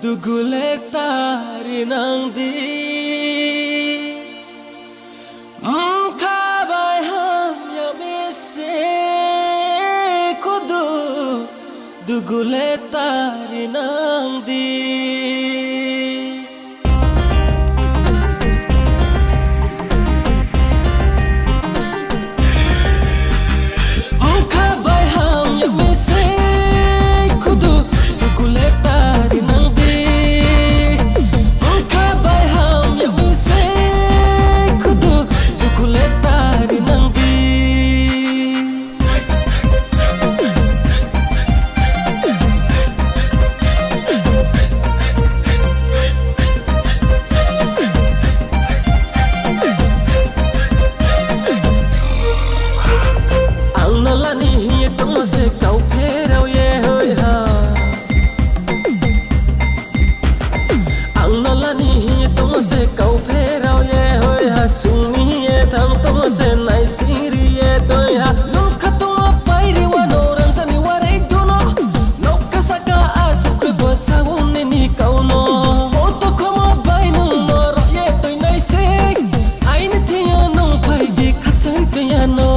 Duguletari nangdi Mkabai ham yamise kudu Duguletari nangdi Mkabai ham yamise kudu Duguletari nangdi se kau phero ye hoi ha ang nalani hi tom se kau phero ye hoi ha suni ye tham tom se nai siri ye toi ha no khatuma pairi wa no ranjani wa re duno no kasaka a tu kre bosa unne ni kau no o to koma bai no no ro ye toi nai se ai ni thia no pai di khachai te ya no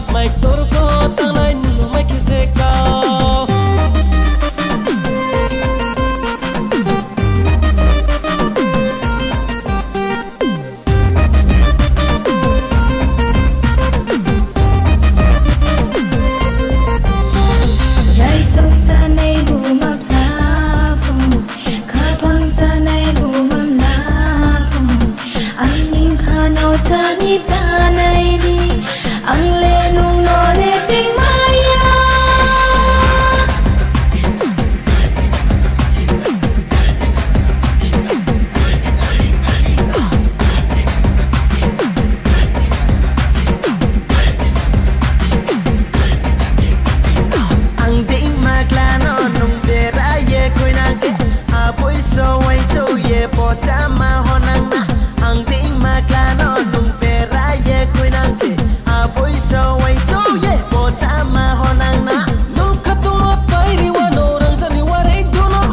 Smike torko tanai no mai que se cao Lai sok ta nei bu map na pu kha phang ta nei bu mam na pu ai ning kha no ta ni ta nei di ang le nung no le ting maya ang ding maglano nung dera ye koi na ke apoi so wai so ye po chama honang na ang ding maglano nung dera ye koi na ke apoi so wai so ye po chama honang na no khatuma pairi wa no ranjani wa re duno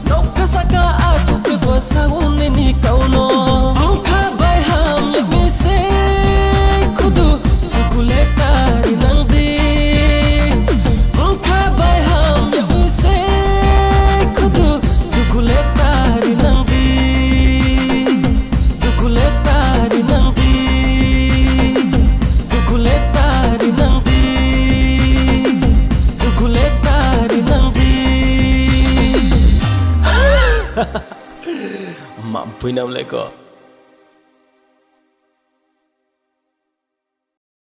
no kasaka a tu kre bosa unne ni kau no mukha bai ham yamise kudu duguletari nangdi mukha bai ham yamise kudu duguletari nangdi duguletari nangdi duguletari nangdi duguletari nangdi mampu nam leko